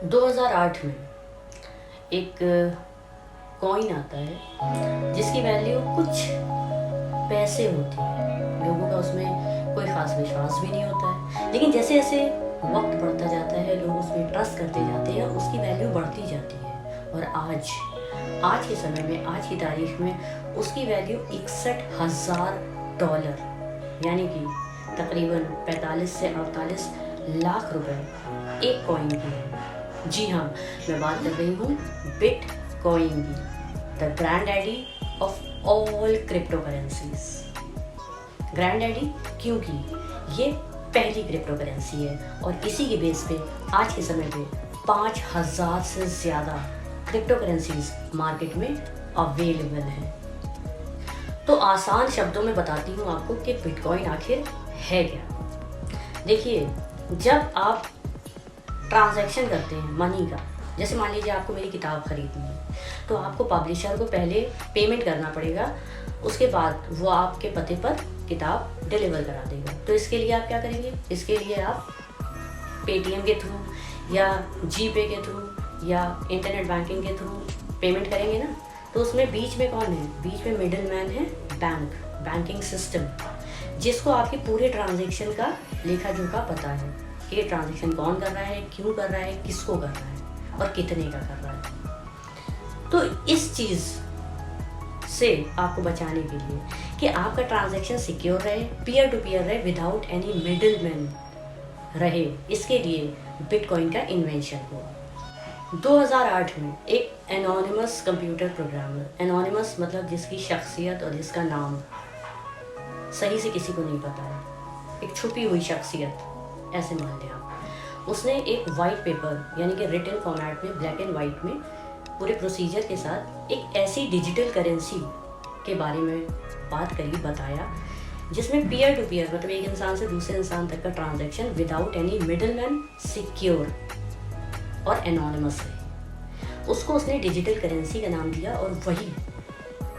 2008 में एक कॉइन आता है जिसकी वैल्यू कुछ पैसे होती है। लोगों का उसमें कोई ख़ास विश्वास भी नहीं होता है, लेकिन जैसे जैसे वक्त बढ़ता जाता है लोग उसमें ट्रस्ट करते जाते हैं और उसकी वैल्यू बढ़ती जाती है। और आज के समय में, आज की तारीख में उसकी वैल्यू $61,000 यानी कि तकरीबन 45 से 48 लाख रुपए एक कॉइन की है। जी हाँ, मैं बात कर रही हूँ बिटकॉइन की, the grand daddy of all crypto currencies. Grand daddy क्योंकि ये पहली क्रिप्टो करेंसी है और इसी के बेस पे आज के समय पे 5,000 से ज़्यादा क्रिप्टो करेंसीज मार्केट में अवेलेबल हैं। तो आसान शब्दों में बताती हूँ आपको कि बिटकॉइन आखिर है क्या। देखिए, जब आप ट्रांजैक्शन करते हैं मनी का, जैसे मान लीजिए आपको मेरी किताब खरीदनी है, तो आपको पब्लिशर को पहले पेमेंट करना पड़ेगा, उसके बाद वो आपके पते पर किताब डिलीवर करा देगा। तो इसके लिए आप क्या करेंगे? इसके लिए आप पेटीएम के थ्रू या जीपे के थ्रू या इंटरनेट बैंकिंग के थ्रू पेमेंट करेंगे ना। तो उसमें बीच में कौन है? बीच में मिडिल मैन है बैंकिंग सिस्टम, जिसको आपके पूरे ट्रांजेक्शन का लेखा जोखा पता है कि ये ट्रांजेक्शन कौन कर रहा है, क्यों कर रहा है, किसको कर रहा है और कितने का कर रहा है। तो इस चीज़ से आपको बचाने के लिए कि आपका ट्रांजैक्शन सिक्योर रहे, पीयर टू पीयर रहे, विदाउट एनी मिडिल मैन रहे, इसके लिए बिटकॉइन का इन्वेंशन हुआ। 2008 में एक एनोनिमस कंप्यूटर प्रोग्रामर, एनोनिमस मतलब जिसकी शख्सियत और जिसका नाम सही से किसी को नहीं पता है, एक छुपी हुई शख्सियत ऐसे मान लें आप, उसने एक वाइट पेपर यानी कि रिटन फॉर्मेट में ब्लैक एंड वाइट में पूरे प्रोसीजर के साथ एक ऐसी डिजिटल करेंसी के बारे में बात करी, बताया, जिसमें पीयर टू पीयर मतलब एक इंसान से दूसरे इंसान तक का transaction without any middle man, secure और एनोनिमस है। उसको उसने डिजिटल करेंसी का नाम दिया और वही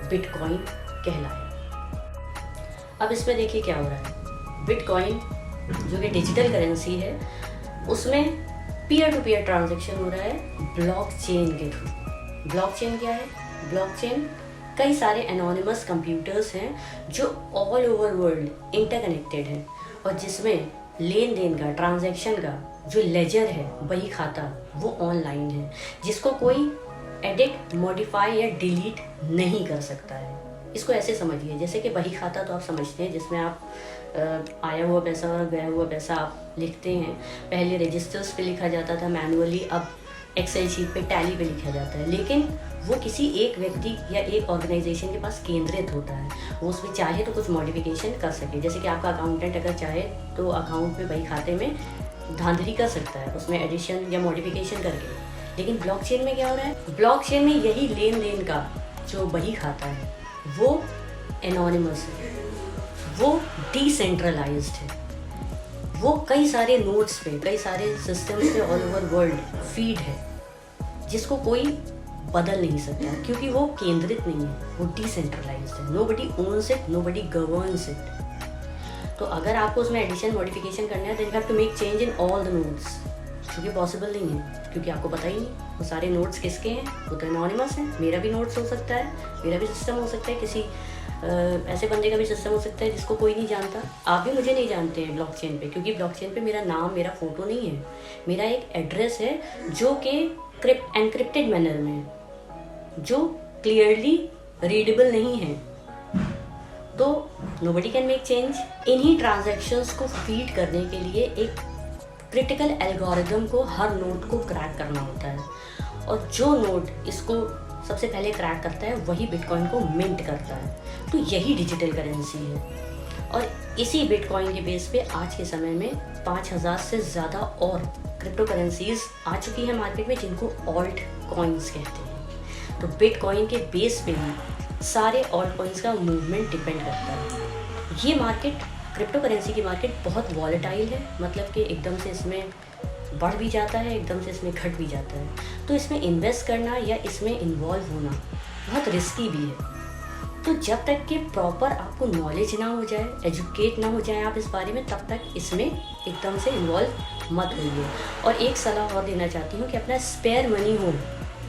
बिटकॉइन कहलाया। अब इसमें देखिए क्या हो रहा है। बिटकॉइन जो कि डिजिटल करेंसी है, उसमें पीयर टू पीयर ट्रांजैक्शन हो रहा है ब्लॉकचेन के थ्रू। ब्लॉकचेन क्या है? ब्लॉकचेन कई सारे एनोनिमस कंप्यूटर्स हैं जो ऑल ओवर वर्ल्ड इंटरकनेक्टेड हैं और जिसमें लेन देन का, ट्रांजैक्शन का जो लेजर है, बही खाता, वो ऑनलाइन है, जिसको कोई एडिट, मॉडिफाई या डिलीट नहीं कर सकता है। इसको ऐसे समझिए जैसे कि बही खाता तो आप समझते हैं जिसमें आप आया हुआ पैसा और गया हुआ पैसा आप लिखते हैं। पहले रजिस्टर्स पे लिखा जाता था मैनुअली, अब एक्सेल शीट पे, टैली पे लिखा जाता है, लेकिन वो किसी एक व्यक्ति या एक ऑर्गेनाइजेशन के पास केंद्रित होता है। वो उसमें चाहे तो कुछ मॉडिफिकेशन कर सके, जैसे कि आपका अकाउंटेंट अगर चाहे तो अकाउंट में, बही खाते में धांधली कर सकता है उसमें एडिशन या मॉडिफिकेशन करके। लेकिन ब्लॉकचेन में क्या हो रहा है? ब्लॉकचेन में यही लेन देन का जो बही खाता है वो एनोनिमस है, वो डिसेंट्रलाइज्ड है, वो कई सारे नोड्स पे, कई सारे सिस्टम्स पे ऑल ओवर वर्ल्ड फीड है, जिसको कोई बदल नहीं सकता क्योंकि वो केंद्रित नहीं है, वो डिसेंट्रलाइज्ड है। Nobody owns it, nobody governs it. तो अगर आपको उसमें एडिशन, मॉडिफिकेशन करना है, then you have to make change in all the nodes, जो कि पॉसिबल नहीं है क्योंकि आपको पता ही नहीं वो सारे नोड्स किसके हैं। वो तो एनोनिमस है। मेरा भी नोट्स हो सकता है, मेरा भी सिस्टम हो सकता है, किसी ऐसे बंदे का भी सिस्टम हो सकता है जिसको कोई नहीं जानता। आप भी मुझे नहीं जानते हैं ब्लॉकचेन पे, क्योंकि ब्लॉकचेन पे मेरा नाम, मेरा फोटो नहीं है, मेरा एक एड्रेस है जो कि एनक्रिप्टेड मैनर में है, जो क्लियरली रीडेबल नहीं है। तो नोबडी कैन मेक चेंज। इन्हीं ट्रांजैक्शंस को फीड करने के लिए एक क्रिटिकल एल्गोरिदम को, हर नोड को क्रैक करना होता है और जो नोड इसको सबसे पहले क्रैक करता है वही बिटकॉइन को मिंट करता है। तो यही डिजिटल करेंसी है और इसी बिटकॉइन के बेस पे आज के समय में 5,000 से ज़्यादा और क्रिप्टो करेंसीज आ चुकी है मार्केट में, जिनको ऑल्ट कॉइन्स कहते हैं। तो बिटकॉइन के बेस पे ही सारे ऑल्ट कॉइन्स का मूवमेंट डिपेंड करता है। ये मार्केट, क्रिप्टो करेंसी की मार्केट बहुत वॉलेटाइल है, मतलब कि एकदम से इसमें बढ़ भी जाता है, एकदम से इसमें घट भी जाता है। तो इसमें इन्वेस्ट करना या इसमें इन्वॉल्व होना बहुत रिस्की भी है। तो जब तक कि प्रॉपर आपको नॉलेज ना हो जाए, एजुकेट ना हो जाए आप इस बारे में, तब तक इसमें एकदम से इन्वॉल्व मत होइए। और एक सलाह और देना चाहती हूँ कि अपना स्पेयर मनी हो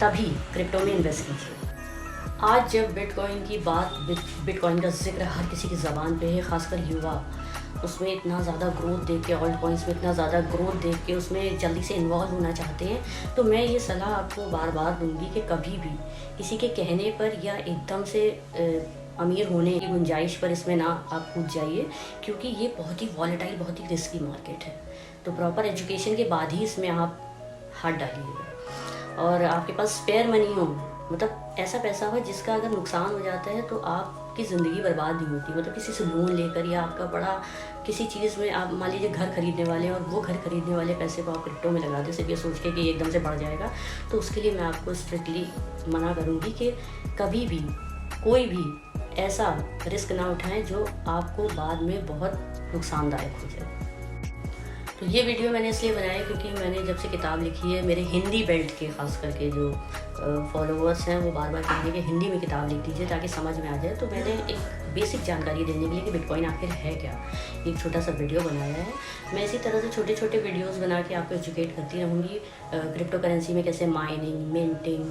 तभी क्रिप्टो में इन्वेस्ट कीजिए। आज जब बिटकॉइन की बात, बिटकॉइन का जिक्र हर किसी की ज़बान पे है, ख़ासकर युवा, उसमें इतना ज़्यादा ग्रोथ देख के, ऑल्ट कॉइन्स में इतना ज़्यादा ग्रोथ देख के उसमें जल्दी से इन्वॉल्व होना चाहते हैं, तो मैं ये सलाह आपको बार बार दूंगी कि कभी भी किसी के कहने पर या एकदम से अमीर होने की गुंजाइश पर इसमें ना आप कूद जाइए, क्योंकि ये बहुत ही वॉलेटाइल, बहुत ही रिस्की मार्केट है। तो प्रॉपर एजुकेशन के बाद ही इसमें आप हाथ डालिएगा। और आपके पास स्पेयर मनी हो, मतलब ऐसा पैसा हो जिसका अगर नुकसान हो जाता है तो आपकी ज़िंदगी बर्बाद नहीं होती। मतलब किसी से लोन लेकर या आपका बड़ा किसी चीज़ में, आप मान लीजिए घर खरीदने वाले हैं और वो घर खरीदने वाले पैसे को आप क्रिप्टो में लगा दें सिर्फ ये सोच के कि एकदम से बढ़ जाएगा, तो उसके लिए मैं आपको स्ट्रिक्टली मना करूँगी कि कभी भी कोई भी ऐसा रिस्क ना उठाएं जो आपको बाद में बहुत नुकसानदायक हो जाए। तो ये वीडियो मैंने इसलिए बनाया क्योंकि मैंने जब से किताब लिखी है, मेरे हिंदी बेल्ट के ख़ास करके जो फॉलोअर्स हैं वो बार बार कहेंगे कि हिंदी में किताब लिख दीजिए ताकि समझ में आ जाए। तो मैंने एक बेसिक जानकारी देने के लिए कि बिटकॉइन आखिर है क्या, एक छोटा सा वीडियो बनाया है। मैं इसी तरह से छोटे छोटे वीडियोस बना के आपको एजुकेट करती रहूँगी। क्रिप्टो करेंसी में कैसे माइनिंग, मिंटिंग,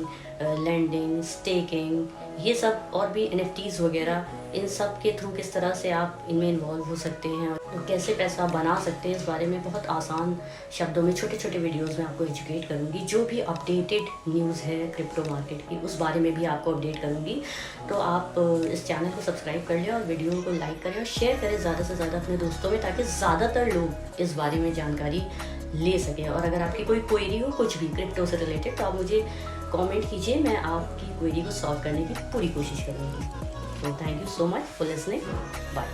लैंडिंग, स्टेकिंग, ये सब और भी NFTs वगैरह, इन सब के थ्रू किस तरह से आप इनमें इन्वॉल्व हो सकते हैं और कैसे पैसा बना सकते हैं, इस बारे में बहुत आसान शब्दों में छोटे छोटे वीडियोस में आपको एजुकेट करूँगी। जो भी अपडेटेड न्यूज़ है क्रिप्टो मार्केट की, उस बारे में भी आपको अपडेट करूँगी। तो आप इस चैनल को सब्सक्राइब कर लें और वीडियो को लाइक करें और शेयर करें ज़्यादा से ज़्यादा अपने दोस्तों में, ताकि ज़्यादातर लोग इस बारे में जानकारी ले सकें। और अगर आपकी कोई क्वेरी हो कुछ भी क्रिप्टो से रिलेटेड, तो आप मुझे कमेंट कीजिए, मैं आपकी क्वेरी को सॉल्व करने की पूरी कोशिश करूँगी। तो thank you so much for listening. Bye.